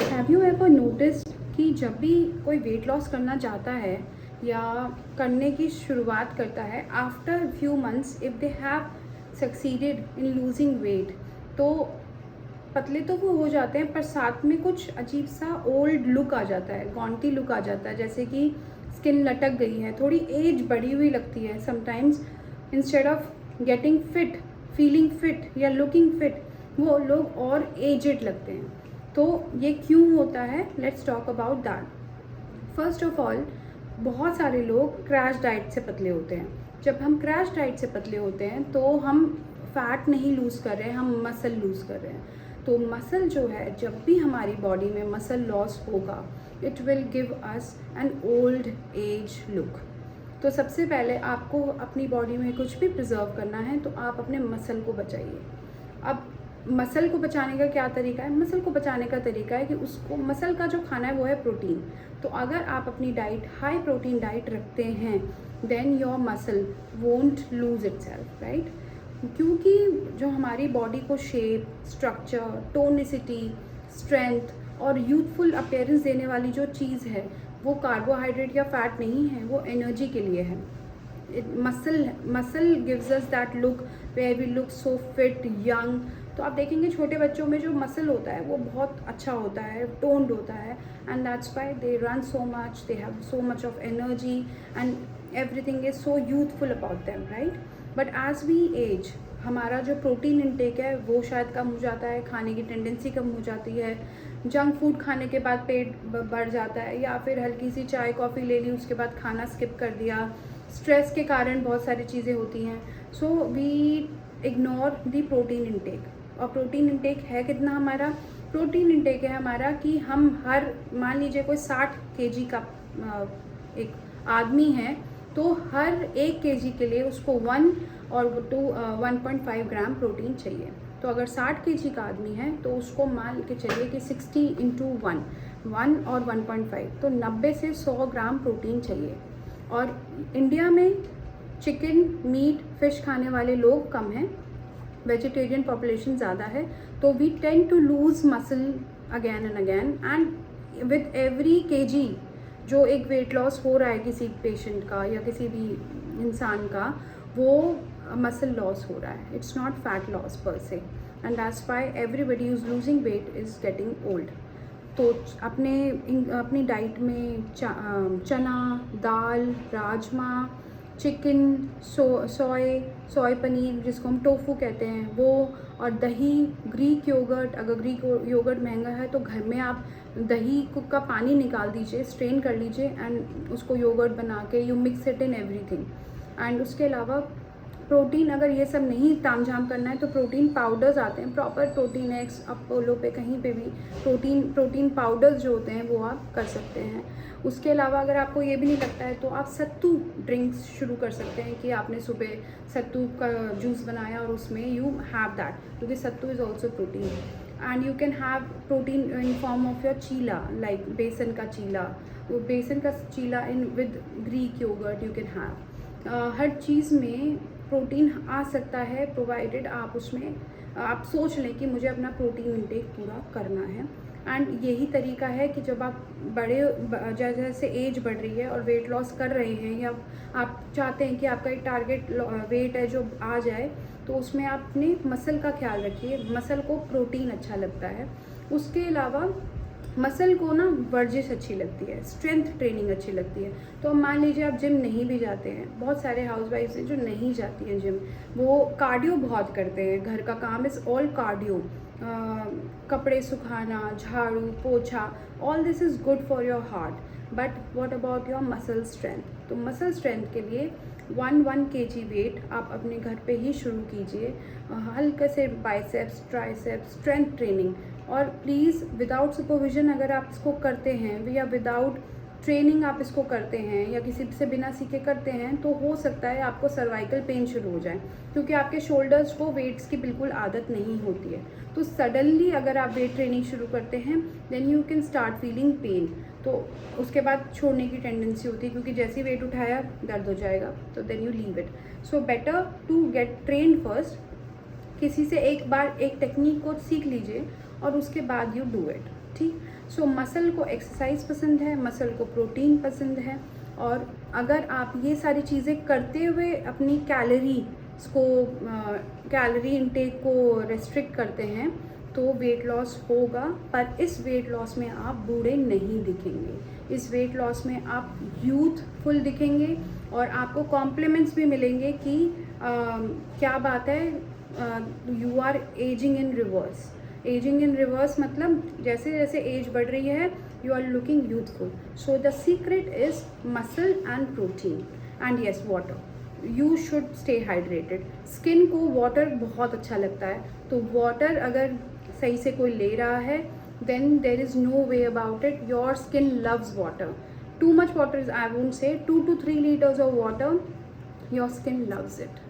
Have you ever noticed कि जब भी कोई वेट लॉस करना चाहता है या करने की शुरुआत करता है, after few months if they have succeeded in losing weight, तो पतले तो वो हो जाते हैं पर साथ में कुछ अजीब सा ओल्ड लुक आ जाता है, गॉन्टी लुक आ जाता है, जैसे कि स्किन लटक गई है, थोड़ी एज बढ़ी हुई लगती है। Sometimes instead of getting fit, feeling fit या लुकिंग फिट, वो लोग और एजेड लगते हैं। तो ये क्यों होता है, let's talk about that. First of all, बहुत सारे लोग क्रैश डाइट से पतले होते हैं। जब हम क्रैश डाइट से पतले होते हैं तो हम फैट नहीं लूज़ कर रहे हैं, हम मसल लूज़ कर रहे हैं। तो मसल जो है, जब भी हमारी बॉडी में मसल लॉस होगा, it will give us an old age look. तो सबसे पहले आपको अपनी बॉडी में कुछ भी प्रिजर्व करना है तो आप अपने मसल को बचाइए। अब मसल को बचाने का क्या तरीका है? मसल को बचाने का तरीका है कि उसको, मसल का जो खाना है वो है प्रोटीन। तो अगर आप अपनी डाइट हाई प्रोटीन डाइट रखते हैं, then your muscle won't lose itself, right? क्योंकि जो हमारी बॉडी को शेप, स्ट्रक्चर, टोनिसिटी, स्ट्रेंथ और यूथफुल अपीयरेंस देने वाली जो चीज़ है, वो कार्बोहाइड्रेट या फैट नहीं है, वो एनर्जी के लिए है। Muscle gives us that look where we look so fit, young. तो आप देखेंगे छोटे बच्चों में जो मसल होता है वो बहुत अच्छा होता है, टोन्ड होता है, and that's why they run so much, they have so much of energy and everything is so youthful about them, right? But as we age, हमारा जो प्रोटीन इनटेक है वो शायद कम हो जाता है, खाने की टेंडेंसी कम हो जाती है, जंक फूड खाने के बाद पेट बढ़ जाता है, या फिर हल्की सी चाय कॉफ़ी ले ली उसके बाद खाना स्किप कर दिया। स्ट्रेस के कारण बहुत सारी चीज़ें होती हैं। So we ignore the protein intake. और प्रोटीन इनटेक है कितना हमारा? प्रोटीन इनटेक है हमारा कि हम हर, मान लीजिए कोई 60 केजी का एक आदमी है, तो हर 1 केजी के लिए उसको 1 और 1.5 ग्राम प्रोटीन चाहिए। तो अगर 60 केजी का आदमी है तो उसको मान के चलिए कि 60 इंटू 1 और 1.5, तो 90 से 100 ग्राम प्रोटीन चाहिए। और इंडिया में चिकन, मीट, फिश खाने वाले लोग कम हैं, वेजिटेरियन पॉपुलेशन ज़्यादा है, तो we tend to lose muscle again and again, and with every KG जो एक वेट लॉस हो रहा है किसी पेशेंट का या किसी भी इंसान का, वो मसल लॉस हो रहा है, इट्स नॉट फैट लॉस पर से, and that's why everybody is losing weight is getting old. तो अपनी डाइट में चना, दाल, राजमा, चिकन, सोय पनीर जिसको हम टोफू कहते हैं वो, और दही, ग्रीक योगर्ट। अगर ग्रीक योगर्ट महंगा है तो घर में आप दही का पानी निकाल दीजिए, स्ट्रेन कर लीजिए एंड उसको योगर्ट बना के you mix it in everything. And उसके अलावा प्रोटीन, अगर ये सब नहीं तामझाम करना है तो प्रोटीन पाउडर्स आते हैं, प्रॉपर प्रोटीन एक्स, अपोलो पे कहीं पे भी प्रोटीन पाउडर्स जो होते हैं वो आप कर सकते हैं। उसके अलावा अगर आपको ये भी नहीं लगता है तो आप सत्तू ड्रिंक्स शुरू कर सकते हैं कि आपने सुबह सत्तू का जूस बनाया और उसमें यू हैव दैट, क्योंकि sattu is also protein. And you can have protein in form of your cheela, like बेसन का चीला, वो बेसन का चीला in with Greek yogurt you can have. हर चीज़ में प्रोटीन आ सकता है, प्रोवाइडेड आप उसमें आप सोच लें कि मुझे अपना प्रोटीन इंटेक पूरा करना है। एंड यही तरीका है कि जब आप जैसे एज बढ़ रही है और वेट लॉस कर रहे हैं, या आप चाहते हैं कि आपका एक टारगेट वेट है जो आ जाए, तो उसमें आप अपने मसल का ख्याल रखिए। मसल को प्रोटीन अच्छा लगता है, उसके अलावा मसल को ना वर्जिश अच्छी लगती है, स्ट्रेंथ ट्रेनिंग अच्छी लगती है। तो मान लीजिए आप जिम नहीं भी जाते हैं, बहुत सारे हाउसवाइफ्स हैं जो नहीं जाती हैं जिम, वो कार्डियो बहुत करते हैं, घर का काम इज़ ऑल कार्डियो, कपड़े सुखाना, झाड़ू पोछा, all this is good for your heart, but what about your muscle strength? तो मसल स्ट्रेंथ के लिए 1 kg वेट आप अपने घर पे ही शुरू कीजिए, हल्के से बाइसेप्स, ट्राइसेप्स, स्ट्रेंथ ट्रेनिंग। और प्लीज़ विदाउट सुपरविजन अगर आप इसको करते हैं या विदाउट ट्रेनिंग आप इसको करते हैं या किसी से बिना सीखे करते हैं, तो हो सकता है आपको सर्वाइकल पेन शुरू हो जाए, क्योंकि आपके शोल्डर्स को वेट्स की बिल्कुल आदत नहीं होती है। तो सडनली अगर आप वेट ट्रेनिंग शुरू करते हैं, then you can start feeling pain, तो उसके बाद छोड़ने की टेंडेंसी होती है, क्योंकि जैसे ही वेट उठाया दर्द हो जाएगा, तो then you leave it. So better to get train first, किसी से एक बार एक टेक्निक को सीख लीजिए और उसके बाद यू डू इट। ठीक। सो मसल को एक्सरसाइज पसंद है, मसल को प्रोटीन पसंद है, और अगर आप ये सारी चीज़ें करते हुए अपनी कैलोरी इंटेक को रेस्ट्रिक्ट करते हैं तो वेट लॉस होगा। पर इस वेट लॉस में आप बूढ़े नहीं दिखेंगे, इस वेट लॉस में आप यूथफुल दिखेंगे और आपको कॉम्प्लीमेंट्स भी मिलेंगे कि क्या बात है, you are aging in reverse. Aging in reverse मतलब जैसे जैसे एज बढ़ रही है you are looking youthful. So the secret is muscle and protein and yes water. You should stay hydrated. Skin को वाटर बहुत अच्छा लगता है, तो वाटर अगर सही से कोई ले रहा है then there is no way about it, your skin loves water. Too much water is, I won't say, 2 to 3 liters of water, your skin loves it.